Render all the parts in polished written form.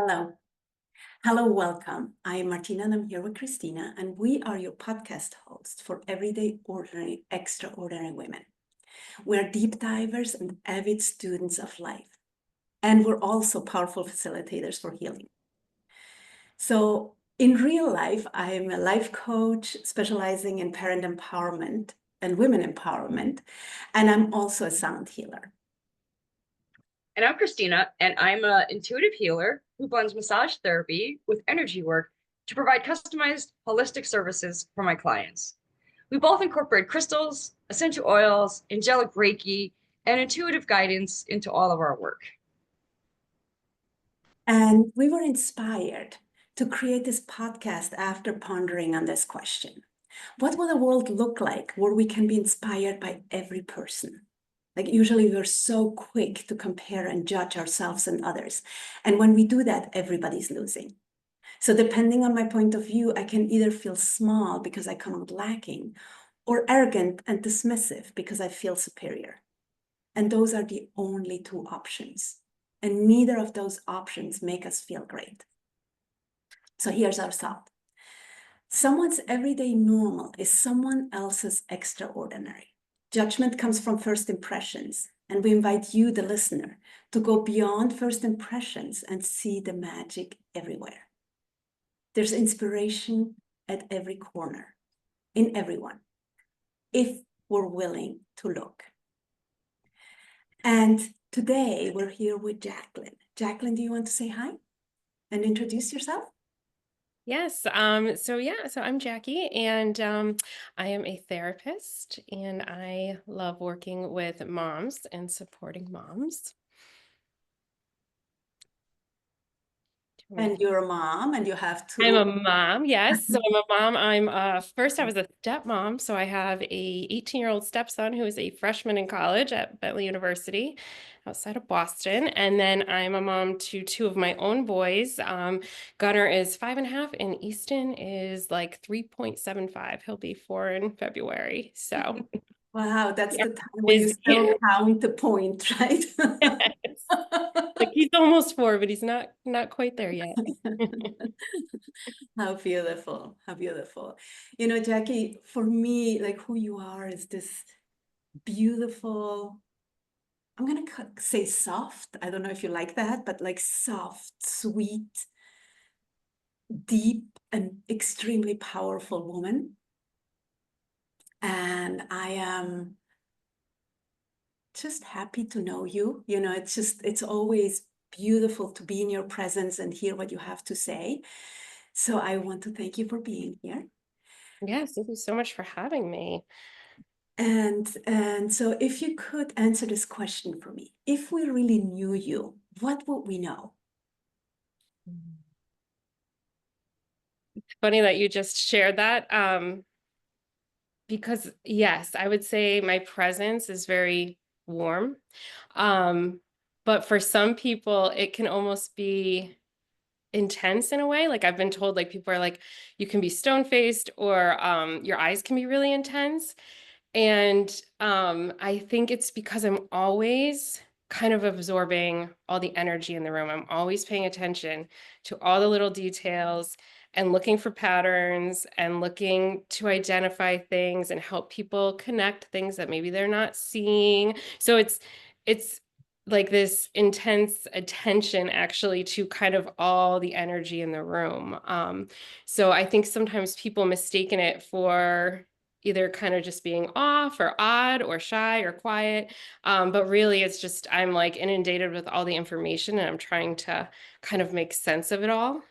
Hello. Hello, welcome. I am Martina and I'm here with Christina, and we are your podcast hosts for everyday, ordinary, extraordinary women. We're deep divers and avid students of life, and we're also powerful facilitators for healing. So, in real life, I'm a life coach specializing in parent empowerment and women empowerment, and I'm also a sound healer. And I'm Christina, and I'm an intuitive healer who blends massage therapy with energy work to provide customized, holistic services for my clients. We both incorporate crystals, essential oils, angelic Reiki, and intuitive guidance into all of our work. And we were inspired to create this podcast after pondering on this question. What will the world look like where we can be inspired by every person? Like usually we're so quick to compare and judge ourselves and others. And when we do that, everybody's losing. So depending on my point of view, I can either feel small because I come out lacking, or arrogant and dismissive because I feel superior. And those are the only two options. And neither of those options make us feel great. So here's our thought. Someone's everyday normal is someone else's extraordinary. Judgment comes from first impressions, and we invite you, the listener, to go beyond first impressions and see the magic everywhere. There's inspiration at every corner, in everyone, if we're willing to look. And today we're here with Jaclyn. Jaclyn, do you want to say hi and introduce yourself? Yes. So I'm Jackie, and I am a therapist, and I love working with moms and supporting moms. And you're a mom, and you have two. I'm a mom, yes. So I'm a mom. First I was a stepmom, so I have a 18-year-old stepson who is a freshman in college at Bentley University outside of Boston. And then I'm a mom to two of my own boys. Gunnar is 5.5 and Easton is like 3.75. He'll be 4 in February. So Wow, that's the time when you still count the point, right? Like he's almost 4, but he's not quite there yet. How beautiful, how beautiful. You know, Jackie, for me, like who you are is this beautiful, I'm gonna say soft. I don't know if you like that, but like soft, sweet, deep, and extremely powerful woman. And I am just happy to know you. You know, it's always beautiful to be in your presence and hear what you have to say. So I want to thank you for being here. Yes, thank you so much for having me. And so if you could answer this question for me, if we really knew you, what would we know? It's funny that you just shared that. Because yes, I would say my presence is very warm. But for some people, it can almost be intense in a way. Like I've been told, like people are like, you can be stone-faced or your eyes can be really intense. And I think it's because I'm always kind of absorbing all the energy in the room. I'm always paying attention to all the little details and looking for patterns and looking to identify things and help people connect things that maybe they're not seeing. So it's like this intense attention actually to kind of all the energy in the room. So I think sometimes people mistaken it for either kind of just being off or odd or shy or quiet. But really it's just, I'm like inundated with all the information and I'm trying to kind of make sense of it all.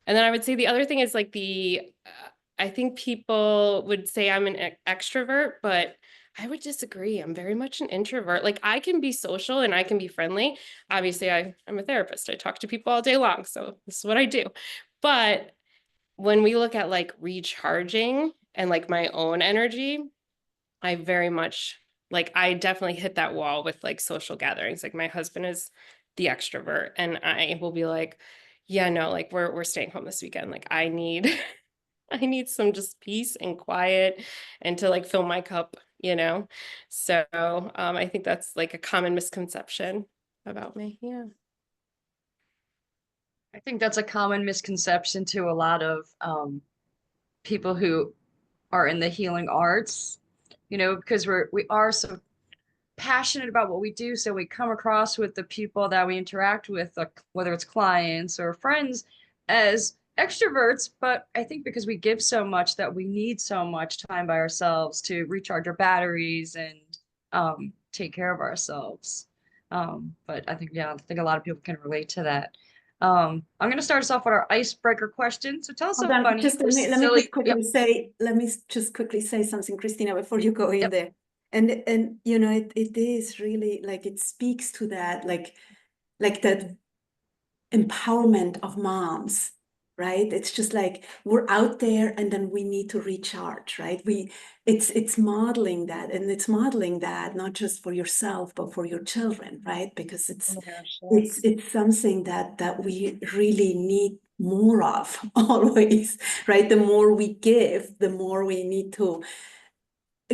And then I would say the other thing is like I think people would say I'm an extrovert, but I would disagree. I'm very much an introvert. Like I can be social and I can be friendly. Obviously I'm a therapist. I talk to people all day long. So this is what I do. But when we look at like recharging and like my own energy, I very much like I definitely hit that wall with like social gatherings. Like my husband is the extrovert and I will be like, yeah, no, like we're staying home this weekend. Like I need I need some just peace and quiet and to like fill my cup, you know? So I think that's like a common misconception about me. Yeah. I think that's a common misconception to a lot of people who are in the healing arts, because we are so passionate about what we do. So we come across with the people that we interact with, whether it's clients or friends, as extroverts. But I think because we give so much that we need so much time by ourselves to recharge our batteries and take care of ourselves. But yeah, I think a lot of people can relate to that. I'm going to start us off with our icebreaker question. So tell us Hold a on, funny just or let me silly. quickly say, let me just quickly say something, Christina, before you go in Yep. there. And you know, it is really like, it speaks to that, like that empowerment of moms, right? It's just like we're out there and then we need to recharge, right? It's modeling that, and it's modeling that not just for yourself but for your children, right? Because Oh my gosh, yes. it's something that we really need more of always, right? The more we give, the more we need to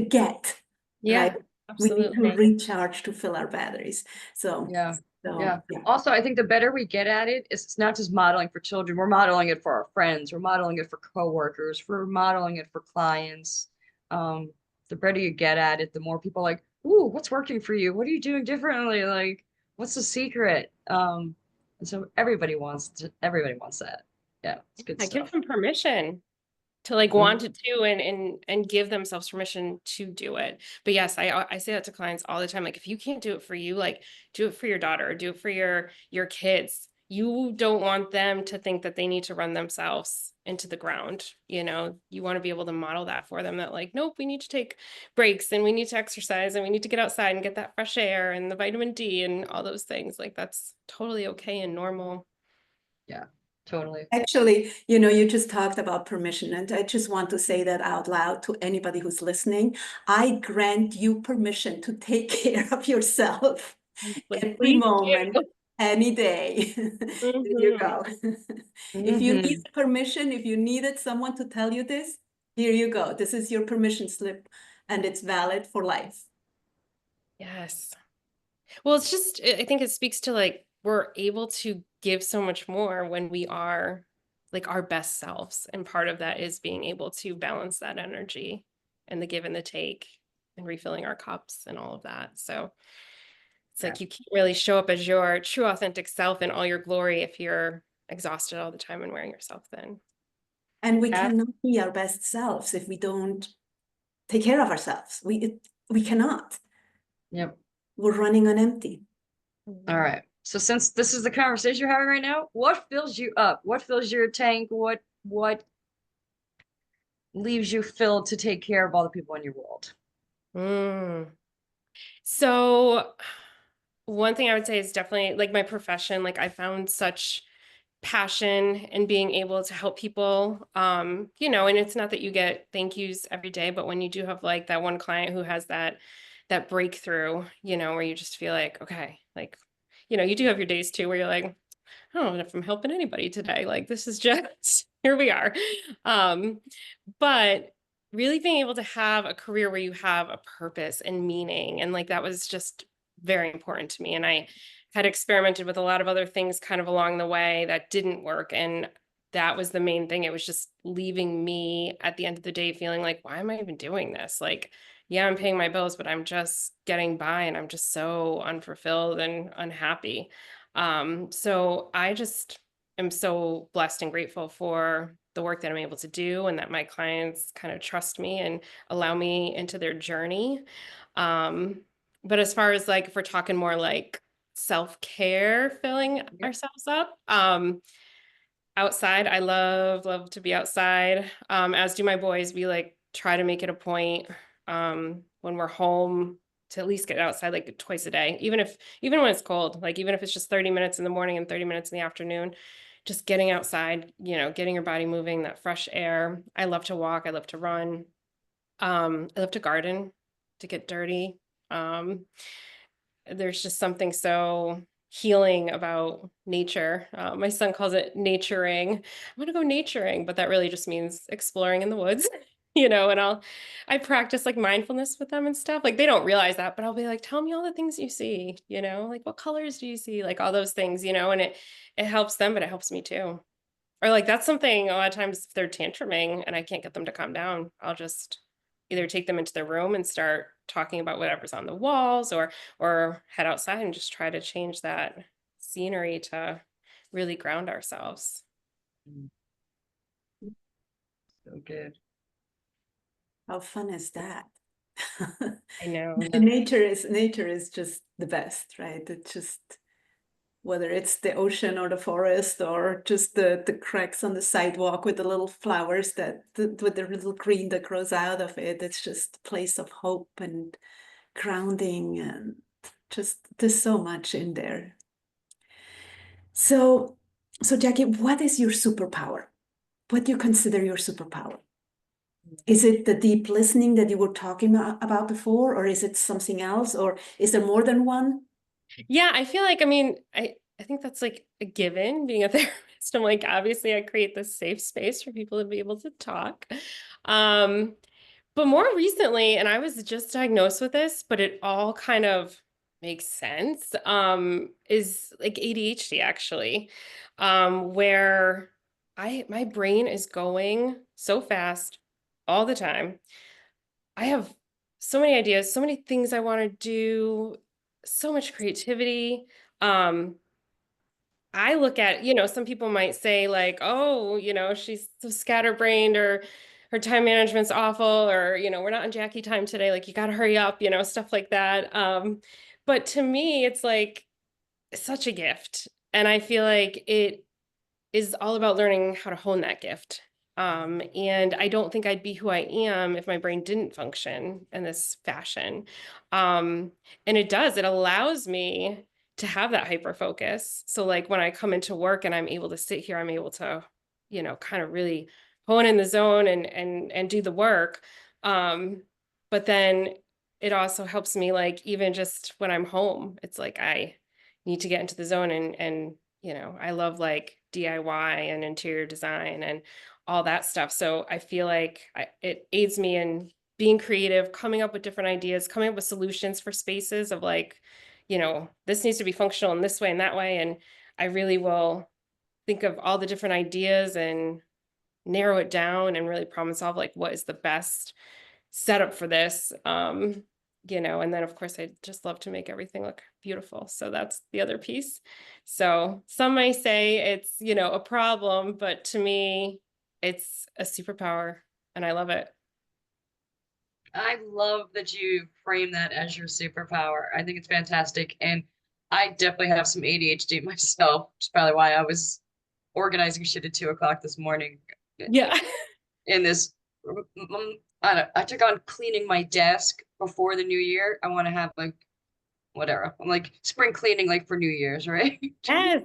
get, right? Yeah, We need to absolutely. recharge to fill our batteries. So, Yeah. so Yeah. yeah. Also, I think the better we get at it, it's not just modeling for children. We're modeling it for our friends. We're modeling it for coworkers. We're modeling it for clients. Um, the better you get at it, the more people are like, ooh, what's working for you? What are you doing differently? Like, what's the secret? And so everybody wants that. Yeah, it's good I give stuff. them permission to like Mhm. want it to and give themselves permission to do it. But yes, I say that to clients all the time. Like if you can't do it for you, like do it for your daughter, or do it for your kids. You don't want them to think that they need to run themselves into the ground. You want to be able to model that for them, that like, nope, we need to take breaks and we need to exercise and we need to get outside and get that fresh air and the vitamin D and all those things. Like that's totally okay and normal. Yeah, totally. Actually, you know, you just talked about permission, and I just want to say that out loud to anybody who's listening. I grant you permission to take care of yourself Like, every please moment, do. any day. There you Mhm. go. If you need Hmm. permission, if you needed someone to tell you this, here you go. This is your permission slip, and it's valid for life. Yes. Well, it's just, I think it speaks to like, we're able to give so much more when we are like our best selves. And part of that is being able to balance that energy and the give and the take and refilling our cups and all of that. So it's Yeah. like you can't really show up as your true authentic self in all your glory if you're exhausted all the time and wearing yourself thin. And we Yeah. cannot be our best selves if we don't take care of ourselves. We cannot. Yep. We're running on empty. All right. So since this is the conversation you're having right now, what fills you up? What fills your tank? What leaves you filled to take care of all the people in your world? Mm. So one thing I would say is definitely like my profession. Like I found such passion in being able to help people. And it's not that you get thank yous every day, but when you do have like that one client who has that breakthrough, where you just feel like, okay, like, you do have your days too where you're like, I don't know if I'm helping anybody today. Like this is just here we are. But really being able to have a career where you have a purpose and meaning, and like that was just very important to me. And I had experimented with a lot of other things kind of along the way that didn't work. And that was the main thing. It was just leaving me at the end of the day feeling like, why am I even doing this? Like, yeah, I'm paying my bills, but I'm just getting by and I'm just so unfulfilled and unhappy. So I just am so blessed and grateful for the work that I'm able to do and that my clients kind of trust me and allow me into their journey. But as far as like, if we're talking more like self-care, filling Yep. ourselves up, outside, I love to be outside. As do my boys. We like try to make it a point, when we're home to at least get outside like twice a day, even when it's cold, like even if it's just 30 minutes in the morning and 30 minutes in the afternoon, just getting outside, getting your body moving, that fresh air. I love to walk. I love to run. I love to garden, to get dirty. Um, there's just something so healing about nature. My son calls it naturing. I'm gonna go naturing, but that really just means exploring in the woods. and I practice like mindfulness with them and stuff. Like they don't realize that, but I'll be like, tell me all the things you see, like what colors do you see? Like all those things, and it helps them, but it helps me too. Or like that's something a lot of times if they're tantruming and I can't get them to calm down, I'll just either take them into their room and start talking about whatever's on the walls or head outside and just try to change that scenery to really ground ourselves. So good. How fun is that? I know. Nature is just the best, right? It's just, whether it's the ocean or the forest or just the cracks on the sidewalk with the little flowers with the little green that grows out of it. It's just a place of hope and grounding, and just there's so much in there. So Jackie, what is your superpower? What do you consider your superpower? Is it the deep listening that you were talking about before, or is it something else, or is there more than one? Yeah, I feel like, I think that's like a given being a therapist. I'm like, obviously I create this safe space for people to be able to talk. But more recently, and I was just diagnosed with this, but it all kind of makes sense, is like ADHD actually, where my brain is going so fast all the time. I have so many ideas, so many things I want to do, so much creativity. I look at, some people might say like, oh, she's so scatterbrained or her time management's awful or, we're not in Jackie time today. Like you got to hurry up, stuff like that. But to me, it's like such a gift. And I feel like it is all about learning how to hone that gift. And I don't think I'd be who I am if my brain didn't function in this fashion. And it allows me to have that hyper focus. So like when I come into work and I'm able to sit here, I'm able to, kind of really hone in the zone and do the work. But then it also helps me like even just when I'm home, it's like I need to get into the zone and I love like DIY and interior design and all that stuff. So I feel like it aids me in being creative, coming up with different ideas, coming up with solutions for spaces of like, this needs to be functional in this way and that way. And I really will think of all the different ideas and narrow it down and really problem solve like what is the best setup for this. And then of course I just love to make everything look beautiful. So that's the other piece. So some may say it's, a problem, but to me, it's a superpower and I love it. I love that you frame that as your superpower. I think it's fantastic. And I definitely have some ADHD myself, which is probably why I was organizing shit at 2 o'clock this morning. Yeah. In this, I took on cleaning my desk before the new year. I want to have like, whatever. I'm like spring cleaning, like for New Year's, right? Yes.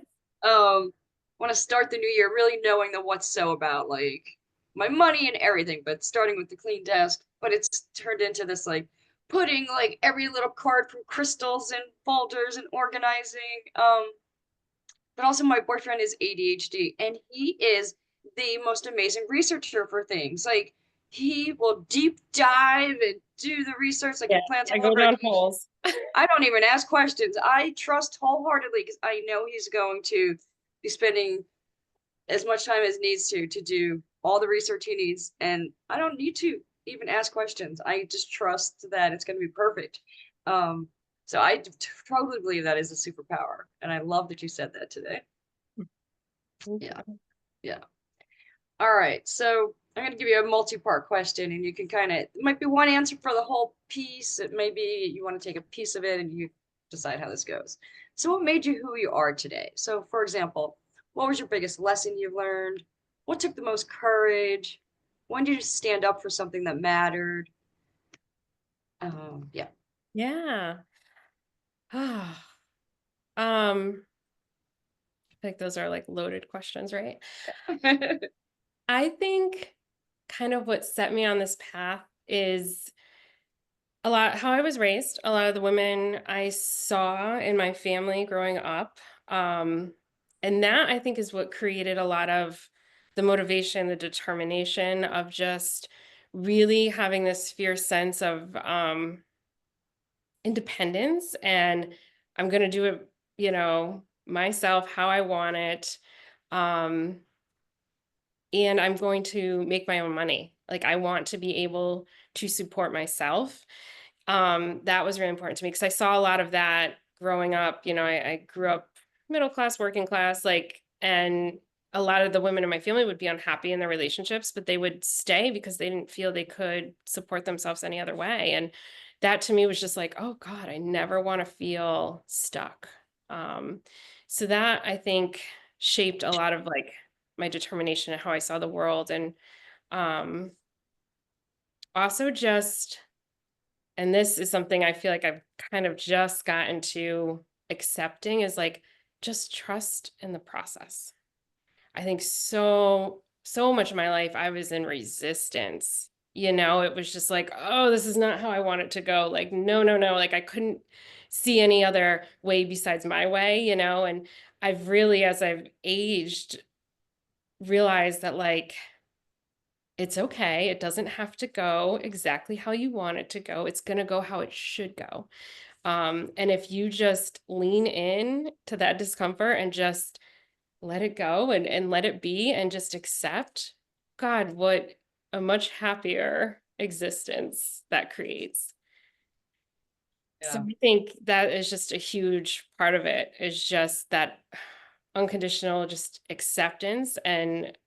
Want to start the new year really knowing the what's so about like my money and everything, but starting with the clean desk. But it's turned into this like putting like every little card from crystals and folders and organizing. But also my boyfriend is ADHD and he is the most amazing researcher for things. Like he will deep dive and do the research, like Yeah, he plans I a go whole down vacation. holes. I don't even ask questions. I trust wholeheartedly because I know he's going to be spending as much time as needs to do all the research he needs. And I don't need to even ask questions. I just trust that it's going to be perfect. So I totally believe that is a superpower. And I love that you said that today. Yeah. Yeah. All right. So I'm going to give you a multi-part question and you can it might be one answer for the whole piece. It may be you want to take a piece of it and you decide how this goes. So what made you who you are today? So for example, what was your biggest lesson you learned? What took the most courage? When did you stand up for something that mattered? Yeah. Yeah. I think those are like loaded questions, right? I think kind of what set me on this path is a lot how I was raised, a lot of the women I saw in my family growing up. And that I think is what created a lot of the motivation, the determination of just really having this fierce sense of independence, and I'm going to do it, you know, myself, how I want it. Um, and I'm going to make my own money. Like, I want to be able to support myself. That was really important to me because I saw a lot of that growing up. You know, I grew up middle class, working class, like, and a lot of the women in my family would be unhappy in their relationships, but they would stay because they didn't feel they could support themselves any other way. And that to me was just like, oh God, I never want to feel stuck. Um, so that I think shaped a lot of like my determination and how I saw the world. And um, also just, and this is something I feel like I've kind of just gotten to accepting, is like just trust in the process. I think so much of my life I was in resistance. You know, it was just like, oh, this is not how I want it to go. Like, no, no, no. Like, I couldn't see any other way besides my way, you know? And I've really, as I've aged, realized that like it's okay. It doesn't have to go exactly how you want it to go. It's going to go how it should go. And if you just lean in to that discomfort and just let it go and let it be and just accept, God, what a much happier existence that creates. So Yeah. I think that is just a huge part of it, is just that unconditional just acceptance and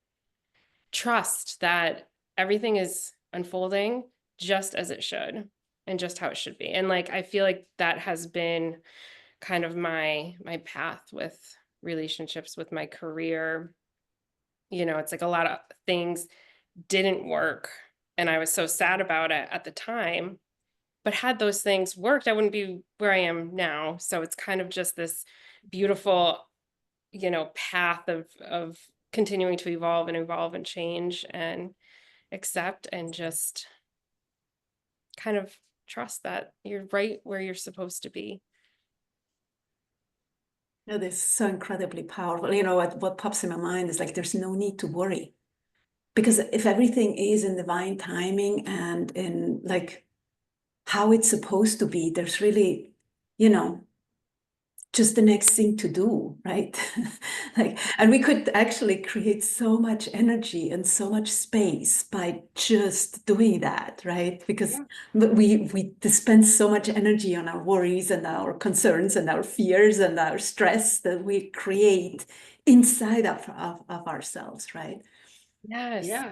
trust that everything is unfolding just as it should and just how it should be. And like I feel like that has been kind of my path with relationships, with my career. You know, it's like a lot of things didn't work and I was so sad about it at the time. But had those things worked, I wouldn't be where I am now. So it's kind of just this beautiful, you know, path of continuing to evolve and change and accept and just kind of trust that you're right where you're supposed to be. No, this is so incredibly powerful. You know, what pops in my mind is like, there's no need to worry. Because if everything is in divine timing and in like how it's supposed to be, there's really, you know, just the next thing to do, right? Like, and we could actually create so much energy and so much space by just doing that, right? Because we dispense so much energy on our worries and our concerns and our fears and our stress that we create inside of ourselves, right? Yes. Yeah.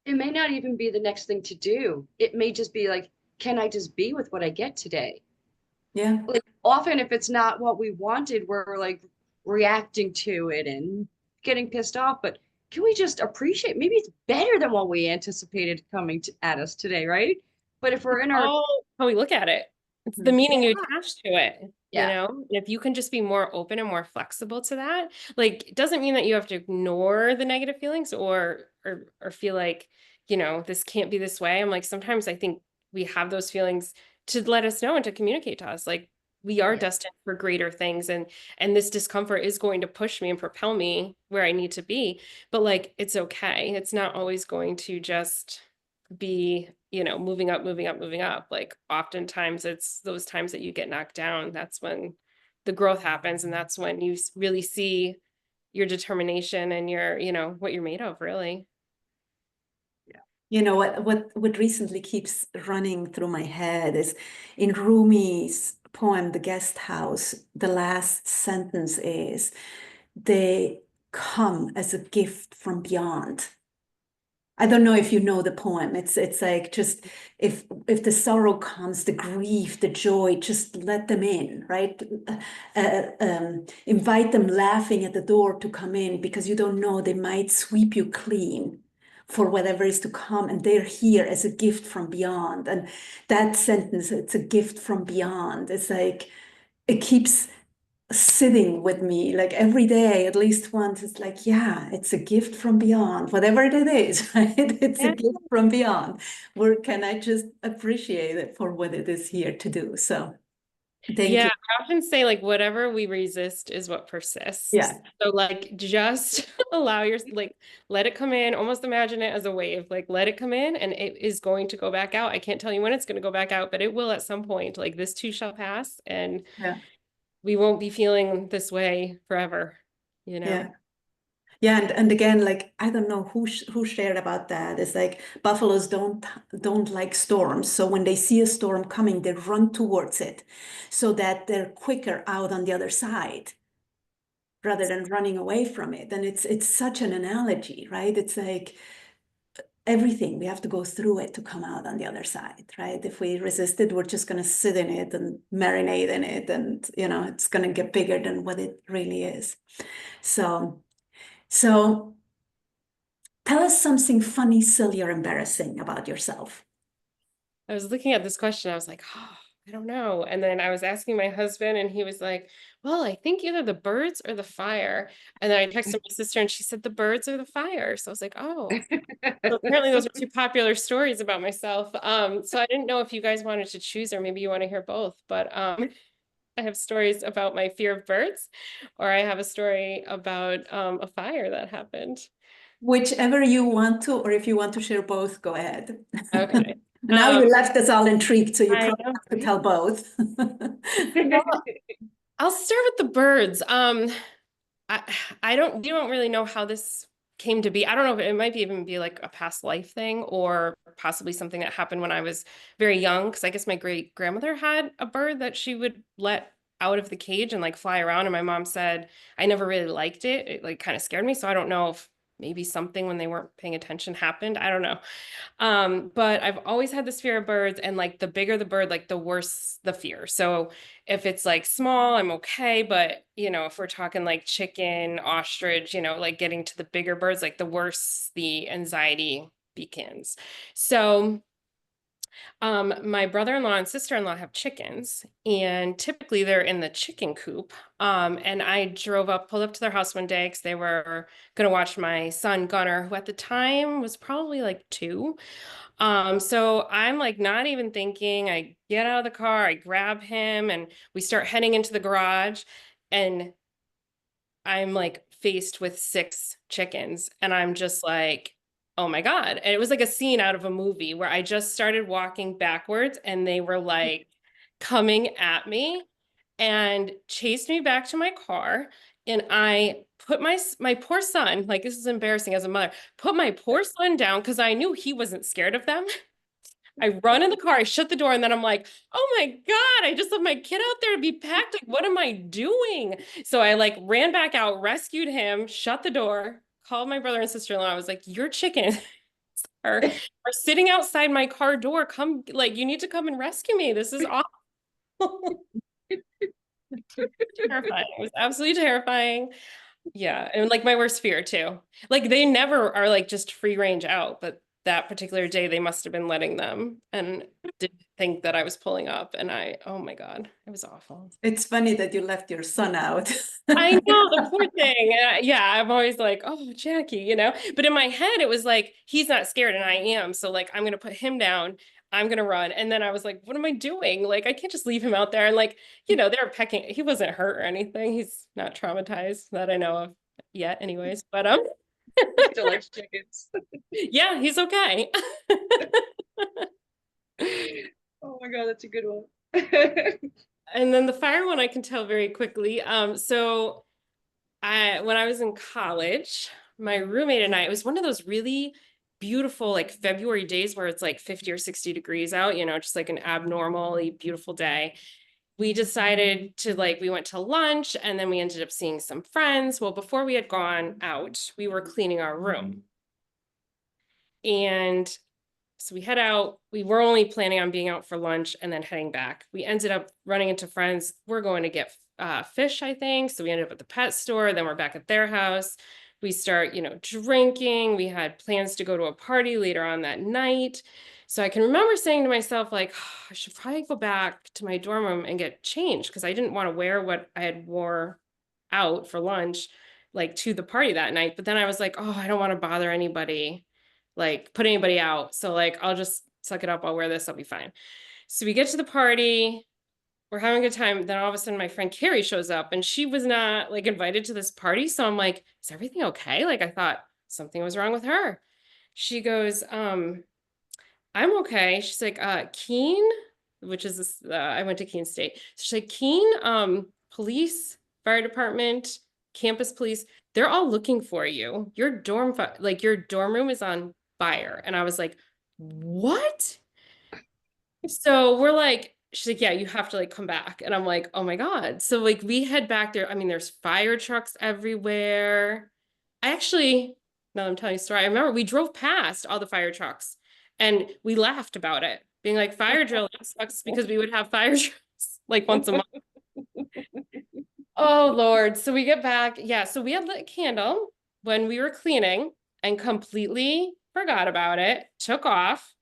It may not even be the next thing to do. It may just be like, can I just be with what I get today? Yeah. Like often if it's not what we wanted, we're like reacting to it and getting pissed off. But can we just appreciate, maybe it's better than what we anticipated coming at us today, right? But if we're in our All how we look at it. It's the meaning you yeah, attach to it, you yeah, know? And if you can just be more open and more flexible to that, like it doesn't mean that you have to ignore the negative feelings or feel like, you know, this can't be this way. I'm like, sometimes I think we have those feelings to let us know and to communicate to us. Like we are yeah, destined for greater things, and this discomfort is going to push me and propel me where I need to be. But like it's okay. It's not always going to just be, you know, moving up, moving up, moving up. Like oftentimes it's those times that you get knocked down. That's when the growth happens. And that's when you really see your determination and your, you know, what you're made of, really. You know, what recently keeps running through my head is in Rumi's poem, The Guest House, the last sentence is, they come as a gift from beyond. I don't know if you know the poem. It's like, just if the sorrow comes, the grief, the joy, just let them in, right? Invite them laughing at the door to come in, because you don't know, they might sweep you clean for whatever is to come, and they're here as a gift from beyond. And that sentence, it's a gift from beyond. It's like it keeps sitting with me like every day, at least once. It's like, yeah, it's a gift from beyond, whatever it is, right? It's a Yeah. gift from beyond. Where can I just appreciate it for what it is here to do? So Thank you. I often say like whatever we resist is what persists. Yeah. So like just allow your like let it come in, almost imagine it as a wave. Like let it come in and it is going to go back out. I can't tell you when it's going to go back out, but it will at some point. Like this too shall pass and Yeah. we won't be feeling this way forever, you know? Yeah. Yeah, and again, like I don't know who shared about that. It's like buffaloes don't like storms. So when they see a storm coming, they run towards it so that they're quicker out on the other side rather than running away from it. And it's such an analogy, right? It's like everything, we have to go through it to come out on the other side, right? If we resist it, we're just going to sit in it and marinate in it, and it's going to get bigger than what it really is. So tell us something funny, silly, or embarrassing about yourself. I was looking at this question. I was like, oh, I don't know. And then I was asking my husband, and he was like, well, I think either the birds or the fire. And then I texted my sister, and she said the birds or the fire. So I was like, oh, so apparently those are two popular stories about myself. So I didn't know if you guys wanted to choose, or maybe you want to hear both. But I have stories about my fear of birds, or I have a story about a fire that happened. Whichever you want to, or if you want to share both, go ahead. Okay. Now you left us all intrigued, so you I probably know, have to right? tell both. I'll start with the birds. I we don't really know how this came to be. I don't know if it might be even be like a past life thing or possibly something that happened when I was very young. Because I guess my great grandmother had a bird that she would let out of the cage and like fly around. And my mom said I never really liked it. It like kind of scared me. So I don't know if maybe something when they weren't paying attention happened. I don't know. But I've always had this fear of birds, and like the bigger the bird, like the worse the fear. So if it's like small, I'm okay. But if we're talking like chicken, ostrich, like getting to the bigger birds, like the worse the anxiety begins. So my brother-in-law and sister-in-law have chickens, and typically they're in the chicken coop. And I pulled up to their house one day because they were going to watch my son Gunner, who at the time was probably like 2. So I'm like not even thinking. I get out of the car, I grab him, and we start heading into the garage, and I'm like faced with 6 chickens, and I'm just like, oh my God. And it was like a scene out of a movie where I just started walking backwards and they were like coming at me and chased me back to my car. And I put my poor son, like this is embarrassing as a mother, put my poor son down because I knew he wasn't scared of them. I run in the car, I shut the door, and then I'm like, oh my God, I just left my kid out there to be packed. Like, what am I doing? So I like ran back out, rescued him, shut the door, called my brother and sister-in-law. I was like, your chickens are sitting outside my car door. Come, like, you need to come and rescue me. This is awful. Terrifying. It was absolutely terrifying. Yeah. And like my worst fear too. Like they never are like just free range out, but that particular day they must have been letting them and didn't think that I was pulling up. And oh my God, it was awful. It's funny that you left your son out. I know, the poor thing. Yeah, I'm always like, oh, Jackie, But in my head, it was like, he's not scared and I am. So like, I'm going to put him down. I'm going to run. And then I was like, what am I doing? Like, I can't just leave him out there. And like, they're pecking. He wasn't hurt or anything. He's not traumatized that I know of yet anyways. But Still likes chickens. yeah, he's okay. Oh my God, that's a good one. And then the fire one I can tell very quickly. So when I was in college, my roommate and I, it was one of those really beautiful like February days where it's like 50 or 60 degrees out, just like an abnormally beautiful day. We decided to we went to lunch and then we ended up seeing some friends. Well, before we had gone out, we were cleaning our room. And so we head out. We were only planning on being out for lunch and then heading back. We ended up running into friends. We're going to get fish, I think. So we ended up at the pet store. Then we're back at their house. We start, drinking. We had plans to go to a party later on that night. So I can remember saying to myself, like, oh, I should probably go back to my dorm room and get changed because I didn't want to wear what I had wore out for lunch, like to the party that night. But then I was like, oh, I don't want to bother anybody, like put anybody out. So like, I'll just suck it up. I'll wear this. I'll be fine. So we get to the party. we're having a good time. Then all of a sudden my friend Carrie shows up and she was not like invited to this party. So I'm like, is everything okay? Like I thought something was wrong with her. She goes, I'm okay. She's like, Keene, which is this, I went to Keene State. She's like, Keene, police, fire department, campus police, they're all looking for you. Your like your dorm room is on fire. And I was like, what? So we're like, she's like, yeah, you have to like come back. And I'm like, oh my God. So like we head back there. I mean, there's fire trucks everywhere. I actually, now that I'm telling you a story, I remember we drove past all the fire trucks and we laughed about it, being like, fire drill, that sucks, because we would have fire trucks like once a month. Oh Lord. So we get back. Yeah. So we had lit a candle when we were cleaning and completely forgot about it, took off.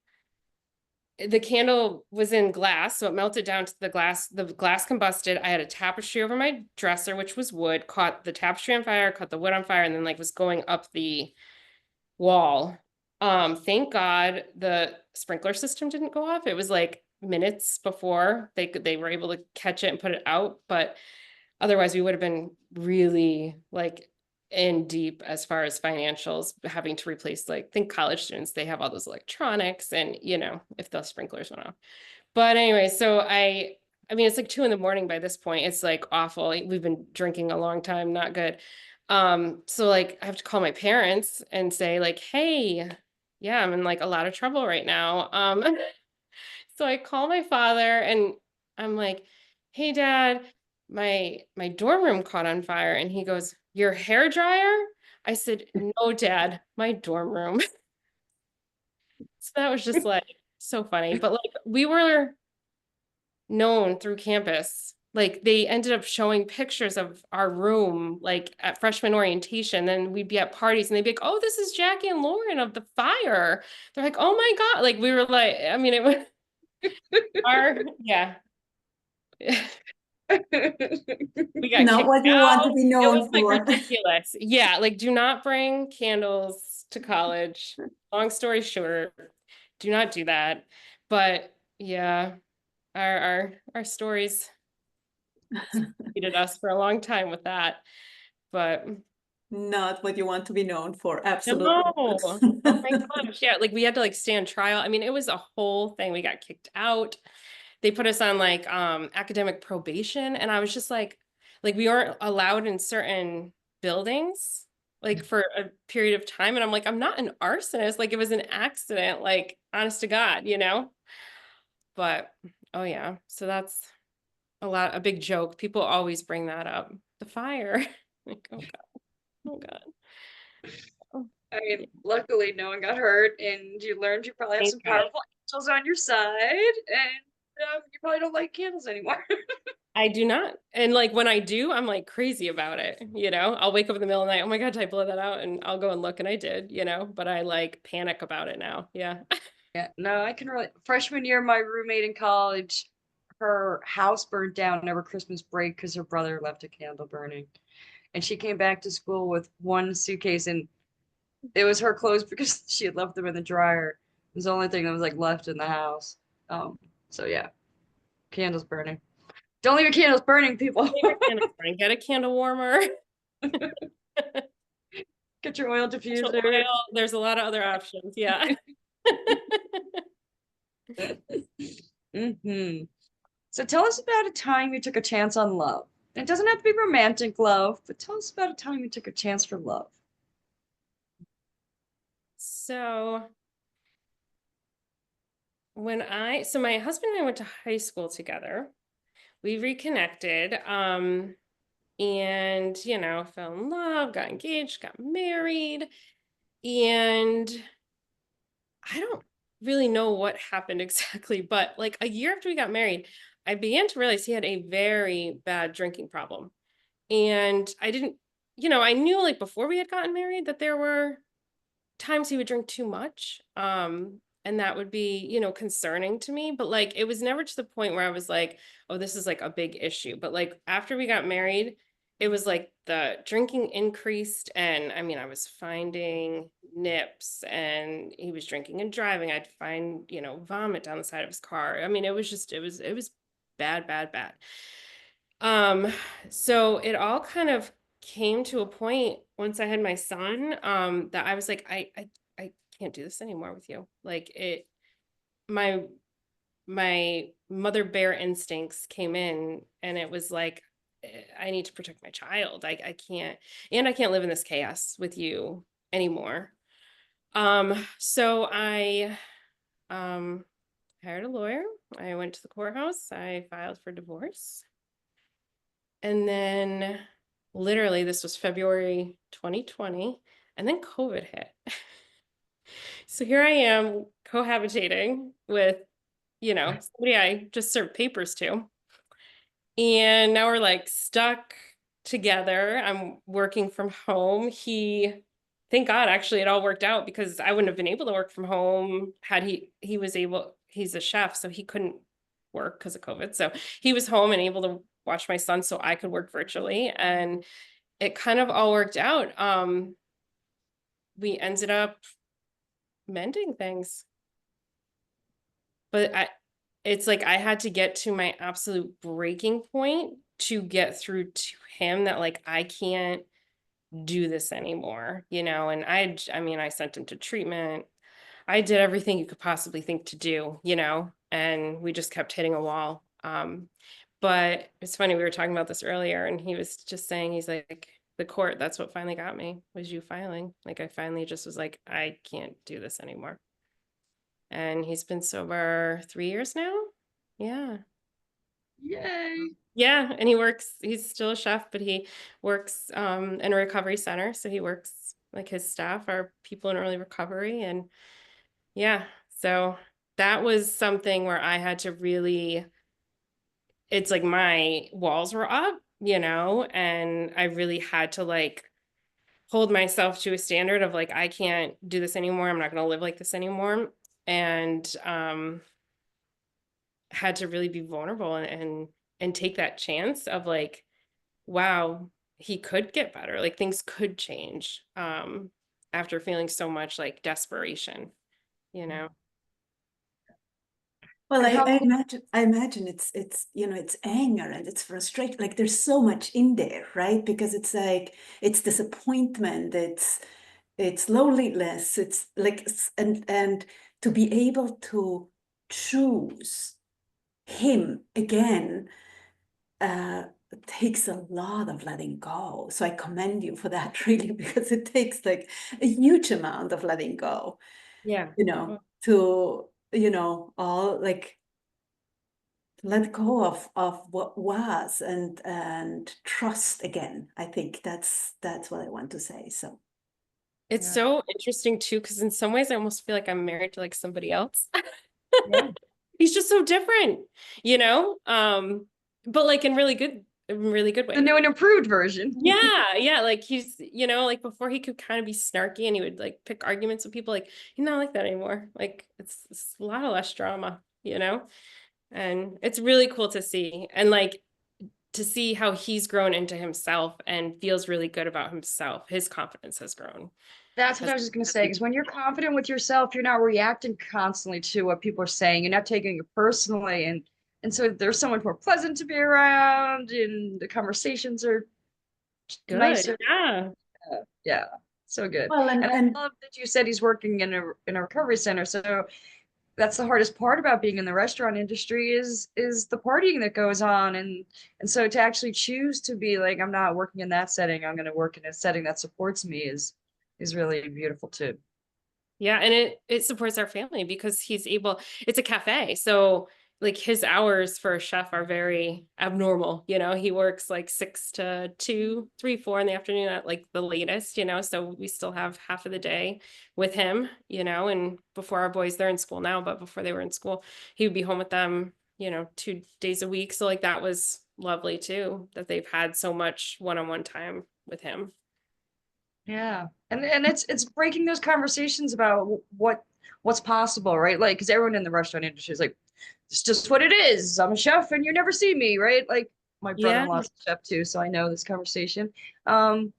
The candle was in glass, so it melted down to the glass. The glass combusted. I had a tapestry over my dresser, which was wood, caught the tapestry on fire, caught the wood on fire, and then like was going up the wall. Thank God the sprinkler system didn't go off. It was like minutes before they were able to catch it and put it out, but otherwise we would have been really like in deep as far as financials, having to replace, like, think college students, they have all those electronics and, you know, if those sprinklers went off. But anyway, so I mean, it's like 2 a.m. by this point. It's like awful. We've been drinking a long time, not good. So like I have to call my parents and say like, hey, yeah, I'm in like a lot of trouble right now. So I call my father and I'm like, hey dad, my dorm room caught on fire. And he goes, your hair dryer? I said, no, dad, my dorm room. So that was just like so funny. But like we were known through campus. Like they ended up showing pictures of our room, like at freshman orientation. Then we'd be at parties and they'd be like, oh, this is Jackie and Lauren of the fire. They're like, oh my God. Like we were like, I mean, it was our, yeah. We got Not kicked what you want out. to be It was known like for. ridiculous. Yeah, like do not bring candles to college. Long story short, do not do that. But yeah, our stories preceded us for a long time with that. But Not what you want to be known for. Absolutely. no, oh my gosh, yeah, like we had to like stand trial. I mean, it was a whole thing. We got kicked out. They put us on like academic probation, and I was just like we weren't allowed in certain buildings like for a period of time, and I'm like, I'm not an arsonist, like it was an accident, like honest to God, you know. But oh yeah, so that's a big joke. People always bring that up, the fire. Like, oh God, oh God. Oh, I mean, luckily no one got hurt, and you learned you probably have thank some God. powerful angels on your side, and you probably don't like candles anymore. I do not. And like when I do, I'm like crazy about it. You know, I'll wake up in the middle of the night. Oh my God, did I blow that out? And I'll go and look, and I did, you know, but I like panic about it now. Yeah. Yeah, no, I can relate. Freshman year, my roommate in college, her house burned down over Christmas break because her brother left a candle burning. And she came back to school with one suitcase, and it was her clothes because she had left them in the dryer. It was the only thing that was like left in the house. So yeah, candles burning. Don't leave your candles burning, people. Leave your candle burning. Get a candle warmer. Get your oil Essential diffuser. oil. There's a lot of other options. Yeah. So tell us about a time you took a chance on love. It doesn't have to be romantic love, but tell us about a time you took a chance for love. So so my husband and I went to high school together. We reconnected, and you know, fell in love, got engaged, got married, and I don't really know what happened exactly, but like a year after we got married, I began to realize he had a very bad drinking problem. And I didn't, you know, I knew like before we had gotten married that there were times he would drink too much. And that would be, you know, concerning to me, but like it was never to the point where I was like, oh, this is like a big issue. But like after we got married, it was like the drinking increased, and I mean, I was finding nips, and he was drinking and driving. I'd find, you know, vomit down the side of his car. I mean, it was bad, bad, bad. So it all kind of came to a point once I had my son, that I was like, I can't do this anymore with you. Like my mother bear instincts came in, and it was like, I need to protect my child. I can't, and I can't live in this chaos with you anymore. So I hired a lawyer. I went to the courthouse. I filed for divorce. And then literally this was February 2020, and then COVID hit. So here I am cohabitating with, somebody I just served papers to. And now we're like stuck together. I'm working from home. Thank God, actually, it all worked out, because I wouldn't have been able to work from home had he was able, he's a chef, so he couldn't work because of COVID. So he was home and able to watch my son so I could work virtually. And it kind of all worked out. We ended up mending things. But it's like I had to get to my absolute breaking point to get through to him that like, I can't do this anymore, and I sent him to treatment. I did everything you could possibly think to do, and we just kept hitting a wall. But it's funny, we were talking about this earlier, and he was just saying, he's like, the court, that's what finally got me, was you filing. Like, I finally just was like, I can't do this anymore. And he's been sober 3 years now. Yeah. Yay. Yeah, and he's still a chef, but he works in a recovery center. So he works, like, his staff are people in early recovery. And yeah, so that was something where I had to really, it's like my walls were up, and I really had to like hold myself to a standard of like, I can't do this anymore. I'm not going to live like this anymore. And had to really be vulnerable and take that chance of like, wow, he could get better. Like, things could change after feeling so much like desperation, Well, And how I imagine it's anger and it's frustration. Like there's so much in there, right? Because it's like it's disappointment, it's loneliness, it's like and to be able to choose him again takes a lot of letting go. So I commend you for that really, because it takes like a huge amount of letting go, yeah. to all like let go of what was and trust again. I think that's what I want to say. So It's so interesting too, because in some ways I almost feel like I'm married to like somebody else. yeah. He's just so different, but like in really good The ways. new and improved version. Yeah, like he's, like before he could kind of be snarky and he would like pick arguments with people, like he's not like that anymore. Like it's a lot of less drama, and it's really cool to see, and like to see how he's grown into himself and feels really good about himself. His confidence has grown. That's what I was just going to say, because when you're confident with yourself, you're not reacting constantly to what people are saying. You're not taking it personally. And so there's so much more pleasant to be around, and the conversations are Good. nicer. Yeah. Yeah. So good. well, And I love that you said he's working in a recovery center. So that's the hardest part about being in the restaurant industry is the partying that goes on. And so to actually choose to be like, I'm not working in that setting, I'm going to work in a setting that supports me is really beautiful too. Yeah, and it supports our family because it's a cafe. So like his hours for a chef are very abnormal, he works like 6 to 2, 3, 4 in the afternoon at like the latest, so we still have half of the day with him, and before our boys, they're in school now, but before they were in school, he would be home with them, 2 days a week. So like that was lovely too, that they've had so much one-on-one time with him. Yeah. And it's breaking those conversations about what's possible, right? Like, because everyone in the restaurant industry is like, it's just what it is. I'm a chef and you never see me, right? Like my brother-in-law's a chef too, so I know this conversation. But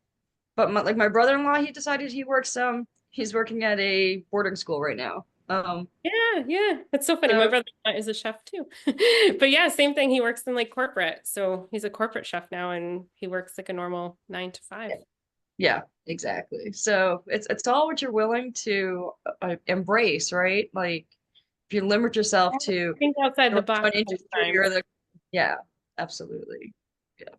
my brother-in-law, he decided he's working at a boarding school right now. Yeah, Yeah. That's so funny. My So, brother is a chef too. But yeah, same thing. He works in like corporate. So he's a corporate chef now and he works like a normal 9 to 5. yeah, exactly. So it's all what you're willing to embrace, right? Like if you limit yourself to Think outside the box one industry sometimes. or the, yeah, absolutely. Yeah.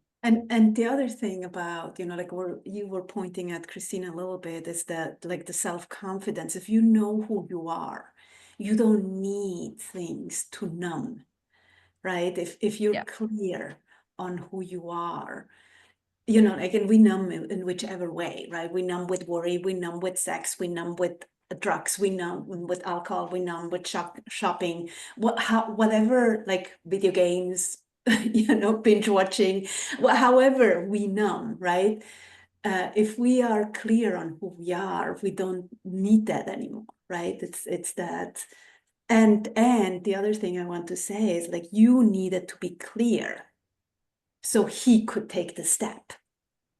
And the other thing about, like you were pointing at Christina a little bit is that like the self-confidence, if you know who you are, you don't need things to numb, right? If you're Yeah. clear on who you are, again, we numb in whichever way, right? We numb with worry, we numb with sex, we numb with drugs, we numb with alcohol, we numb with shopping, whatever, like video games, binge watching, however we numb, right? If we are clear on who we are, we don't need that anymore, right? It's that. And the other thing I want to say is like you needed to be clear so he could take the step.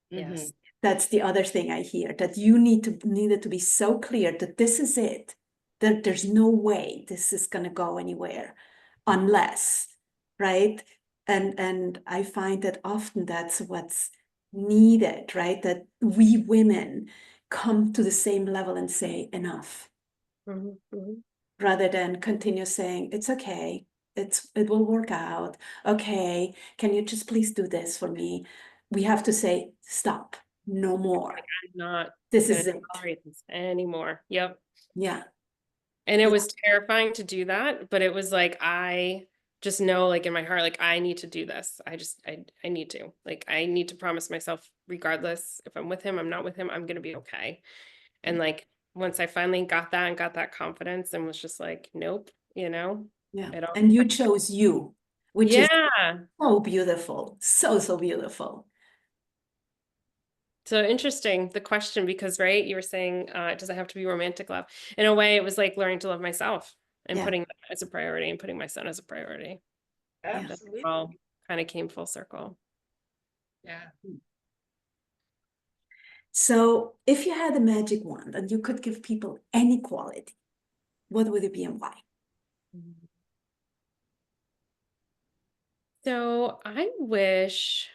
Yes. That's the other thing I hear, that you needed to be so clear that this is it, that there's no way this is going to go anywhere unless, right? And I find that often that's what's needed, right? That we women come to the same level and say enough, rather than continue saying it's okay, it will work out. Okay, can you just please do this for me? We have to say stop, no more. I'm not This gonna is it. tolerate this anymore. Yep. Yeah. And it Yeah. was terrifying to do that, but it was like I just know like in my heart, like I need to do this. I need to. Like I need to promise myself, regardless if I'm with him, I'm not with him, I'm gonna be okay. And like once I finally got that and got that confidence and was just like, nope, Yeah. it all And you chose you, which is yeah. so beautiful, so beautiful. So interesting, the question, because right, you were saying, does it have to be romantic love? In a way, it was like learning to love myself and Yeah. putting that as a priority and putting my son as a priority. That Absolutely. all kind of came full circle. Yeah. So if you had a magic wand and you could give people any quality, what would it be and why? So I wish,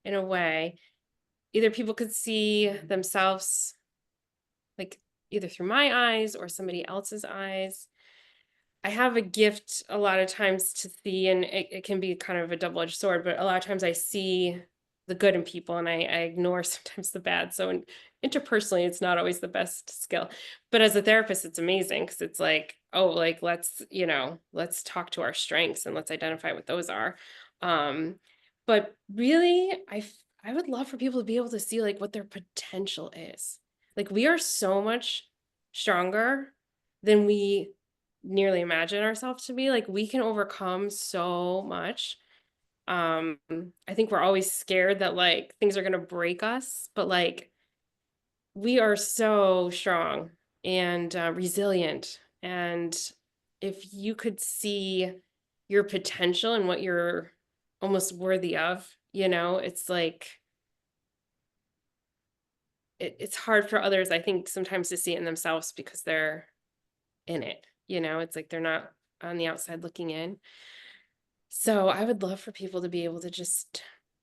in a way, either people could see themselves like either through my eyes or somebody else's eyes. I have a gift a lot of times to see, and it can be kind of a double-edged sword, but a lot of times I see the good in people and I ignore sometimes the bad. So interpersonally, it's not always the best skill. But as a therapist, it's amazing because it's like, oh, like let's talk to our strengths and let's identify what those are. But really, I would love for people to be able to see like what their potential is. Like we are so much stronger than we nearly imagine ourselves to be. Like we can overcome so much. I think we're always scared that like things are going to break us, but like we are so strong and resilient. And if you could see your potential and what you're almost worthy of, it's like it's hard for others, I think, sometimes to see it in themselves because they're in it. It's like they're not on the outside looking in. So I would love for people to be able to just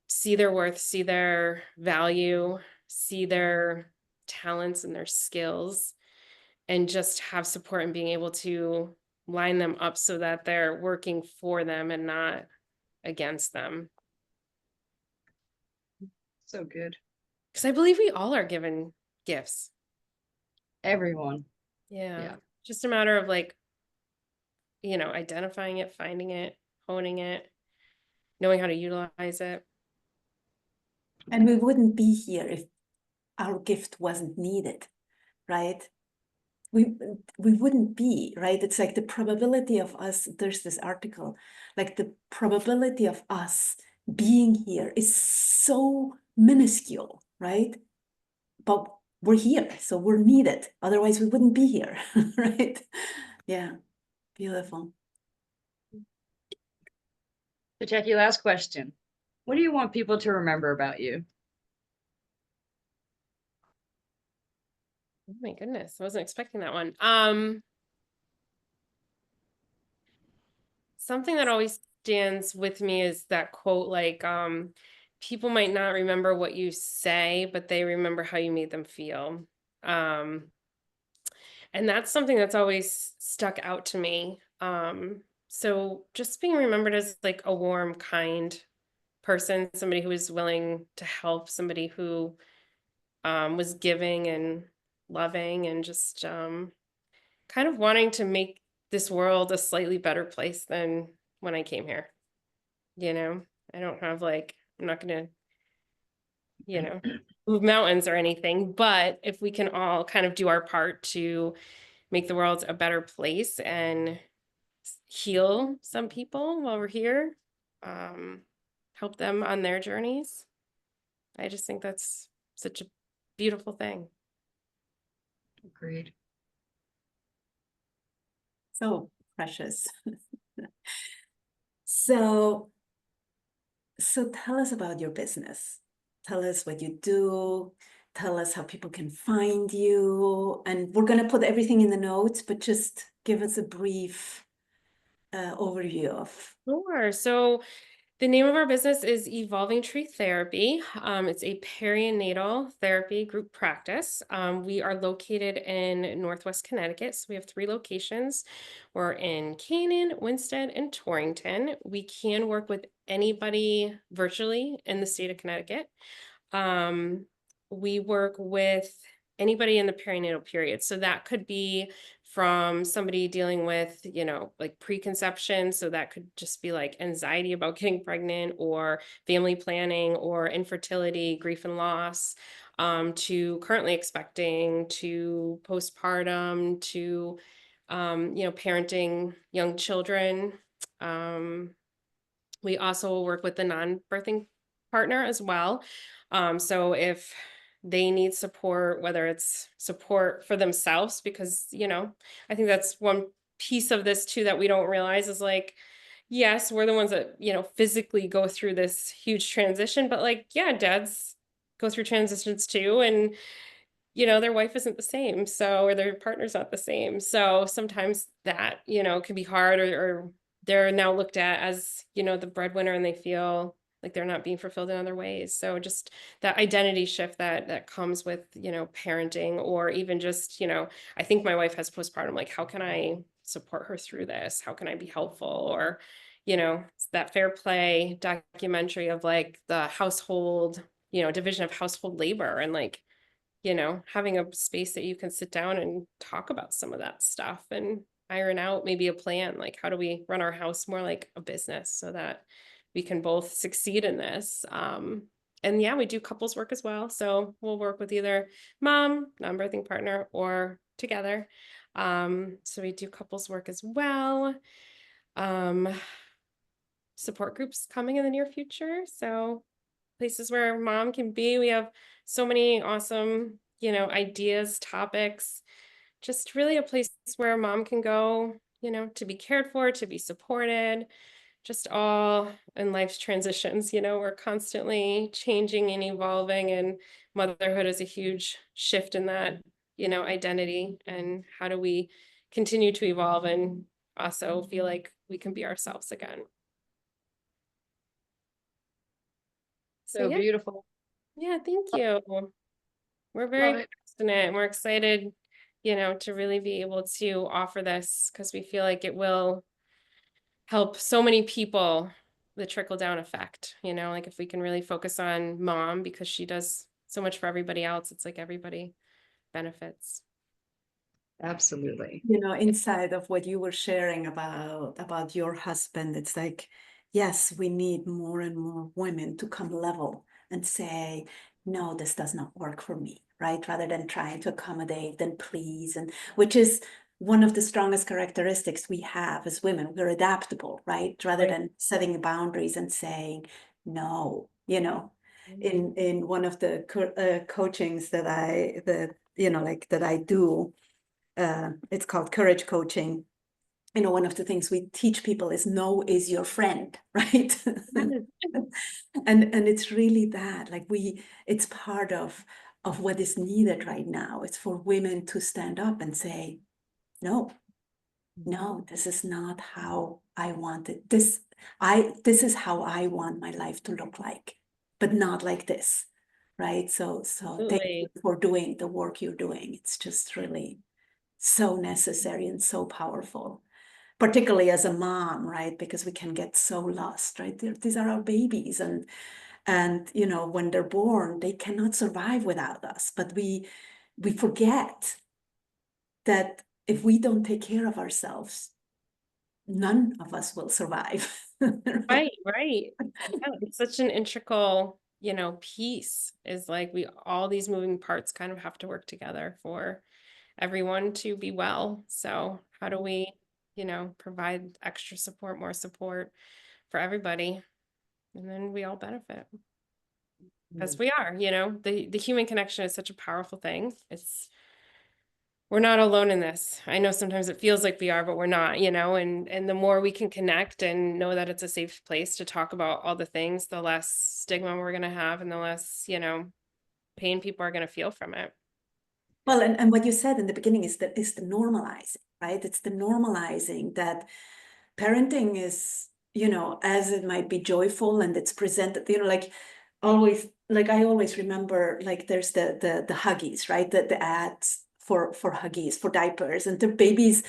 see their worth, see their value, see their talents and their skills, and just have support and being able to line them up so that they're working for them and not against them. So good. Because I believe we all are given gifts. Everyone. Yeah. Yeah. Just a matter of like, identifying it, finding it, honing it, knowing how to utilize it. And we wouldn't be here if our gift wasn't needed, right? We wouldn't be, right? It's like the probability of us, there's this article, like the probability of us being here is so minuscule, right? But we're here, so we're needed. Otherwise, we wouldn't be here, right? Yeah, beautiful. So Jackie, last question. What do you want people to remember about you? Oh my goodness, I wasn't expecting that one. something that always stands with me is that quote, like, people might not remember what you say, but they remember how you made them feel. Um, and that's something that's always stuck out to me. So just being remembered as like a warm, kind person, somebody who was willing to help, somebody who was giving and loving, and just kind of wanting to make this world a slightly better place than when I came here. You know, I don't have like, I'm not going to, you know, move mountains or anything, but if we can all kind of do our part to make the world a better place and heal some people while we're here, help them on their journeys, I just think that's such a beautiful thing. Agreed. So precious. So tell us about your business. Tell us what you do. Tell us how people can find you. And we're going to put everything in the notes, but just give us a brief overview of. Sure. So the name of our business is Evolving Tree Therapy. It's a perinatal therapy group practice. We are located in Northwest Connecticut. So we have 3 locations. We're in Canaan, Winsted, and Torrington. We can work with anybody virtually in the state of Connecticut. We work with anybody in the perinatal period. So that could be from somebody dealing with, you know, like preconception. So that could just be like anxiety about getting pregnant, or family planning, or infertility, grief and loss, to currently expecting, to postpartum, to, you know, parenting young children. We also will work with the non-birthing partner as well. So if they need support, whether it's support for themselves, because, you know, I think that's one piece of this too that we don't realize is like, yes, we're the ones that, you know, physically go through this huge transition, but like, yeah, dads go through transitions too. And you know, their wife isn't the same, so, or their partner's not the same. So sometimes that, you know, can be hard, or they're now looked at as, you know, the breadwinner, and they feel like they're not being fulfilled in other ways. So just that identity shift that comes with, you know, parenting, or even just, you know, I think my wife has postpartum, like, how can I support her through this? How can I be helpful? Or, you know, it's that Fair Play documentary of like the household, you know, division of household labor, and like, you know, having a space that you can sit down and talk about some of that stuff and iron out maybe a plan, like how do we run our house more like a business so that we can both succeed in this. And yeah, we do couples work as well. So we'll work with either mom, non-birthing partner, or together. So we do couples work as well. Support groups coming in the near future. So places where mom can be. We have so many awesome, you know, ideas, topics, just really a place where mom can go, you know, to be cared for, to be supported, just all in life's transitions. You know, we're constantly changing and evolving, and motherhood is a huge shift in that, you know, identity. And how do we continue to evolve and also feel like we can be ourselves again? So yeah. beautiful. Yeah, thank you. We're Love very it. passionate. We're excited, you know, to really be able to offer this, because we feel like it will help so many people, the trickle down effect, you know, like if we can really focus on mom because she does so much for everybody else, it's like everybody benefits. Absolutely. You know, inside of what you were sharing about your husband, it's like, yes, we need more and more women to come level and say, no, this does not work for me, right? Rather than trying to accommodate and please, and which is one of the strongest characteristics we have as women. We're adaptable, right? Rather than setting boundaries and saying no, you know. In one of the coachings that you know, like that I do, it's called courage coaching. You know, one of the things we teach people is no is your friend, right? And it's really that, like, it's part of what is needed right now. It's for women to stand up and say, no, no, this is not how I want it. This is how I want my life to look like, but not like this. Right. So thank you Absolutely. for doing the work you're doing. It's just really so necessary and so powerful, particularly as a mom, right? Because we can get so lost, right? These are our babies, and you know, when they're born, they cannot survive without us. But we forget that if we don't take care of ourselves, none of us will survive. Right, right. Yeah, it's such an integral, piece is like all these moving parts kind of have to work together for everyone to be well. So how do we, provide extra support, more support for everybody? And then we all benefit because we are, the human connection is such a powerful thing. We're not alone in this. I know sometimes it feels like we are, but we're not, and the more we can connect and know that it's a safe place to talk about all the things, the less stigma we're going to have and the less, pain people are going to feel from it. Well, and what you said in the beginning is the normalizing, right? It's the normalizing that parenting is, you know, as it might be joyful and it's presented, you know, like I always remember, like there's the Huggies, right? The ads for Huggies, for diapers, and the babies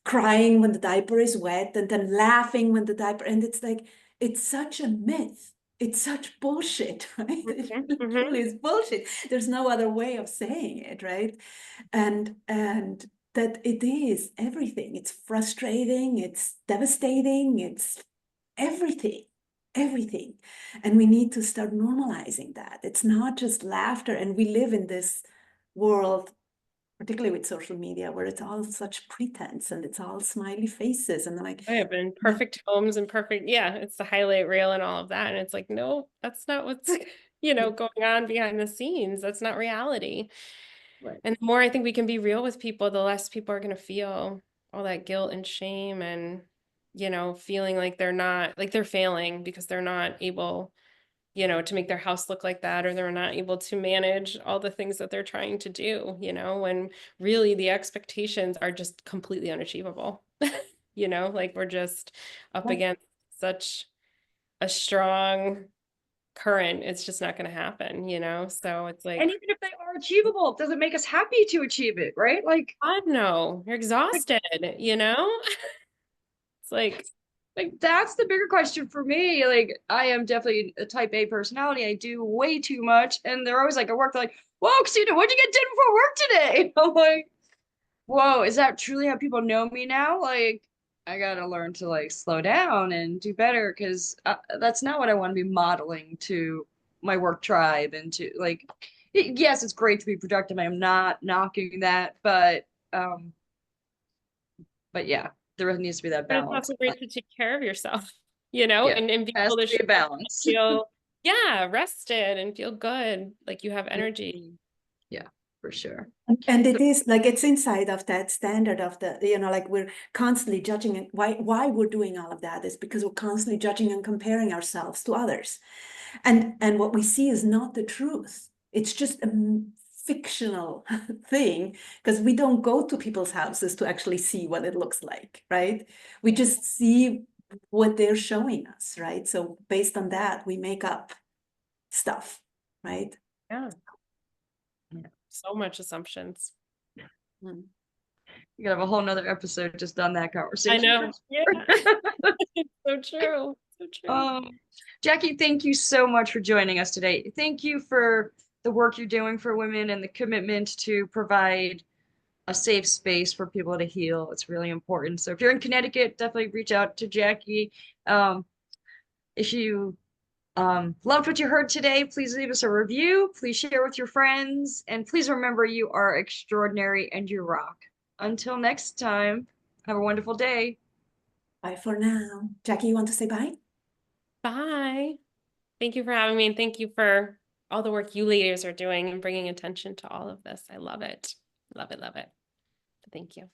crying when the diaper is wet and then laughing when the diaper, and it's like, it's such a myth. It's such bullshit, right? It really, Mhm. truly is bullshit. There's no other way of saying it, right? And that it is everything. It's frustrating, it's devastating, it's everything, everything. And we need to start normalizing that. It's not just laughter. And we live in this world, particularly with social media, where it's all such pretense and it's all smiley faces. And like, I have been perfect homes and perfect, yeah, it's the highlight reel and all of that. And it's like, no, that's not what's, going on behind the scenes. That's not reality. Right. And the more I think we can be real with people, the less people are going to feel all that guilt and shame and, feeling like they're not, like they're failing because they're not able, to make their house look like that, or they're not able to manage all the things that they're trying to do, when really the expectations are just completely unachievable. Like we're just up against such a strong current. It's just not going to happen, So it's And like, even if they are achievable, it doesn't make us happy to achieve it, right? God, no, you're exhausted, It's Like that's the bigger question for me. Like I am definitely a type A personality. I do way too much, and they're always like at work. They're like, "Whoa, Christina, what'd you get done before work today?" I'm like, "Whoa, is that truly how people know me now?" Like I gotta learn to like slow down and do better because that's not what I want to be modeling to my work tribe and to like. Yes, it's great to be productive. I am not knocking that, but yeah, there needs to be that but it's balance. also great to take care of yourself, Yeah, and be has able to to be show a up and balance. feel, yeah, rested and feel good, like you have energy. Mhm. Yeah, for sure. and So, it is like it's inside of that standard of the, you know, like we're constantly judging. And why we're doing all of that is because we're constantly judging and comparing ourselves to others. And what we see is not the truth. It's just a fictional thing, because we don't go to people's houses to actually see what it looks like, right? We just see what they're showing us, right? So based on that, we make up stuff, right? Yeah, yeah, so much assumptions. Mm. we could have a whole nother episode just on that I conversation for know. Yeah. sure. It's so true. So true. Jackie, thank you so much for joining us today. Thank you for the work you're doing for women and the commitment to provide a safe space for people to heal. It's really important. So if you're in Connecticut, definitely reach out to Jackie. Um, if you loved what you heard today, please leave us a review. Please share with your friends. And please remember you are extraordinary and you rock. Until next time, have a wonderful day. Bye for now. Jackie, you want to say bye? Bye. Thank you for having me, and thank you for all the work you ladies are doing and bringing attention to all of this. I love it. Love it, love it. Thank you.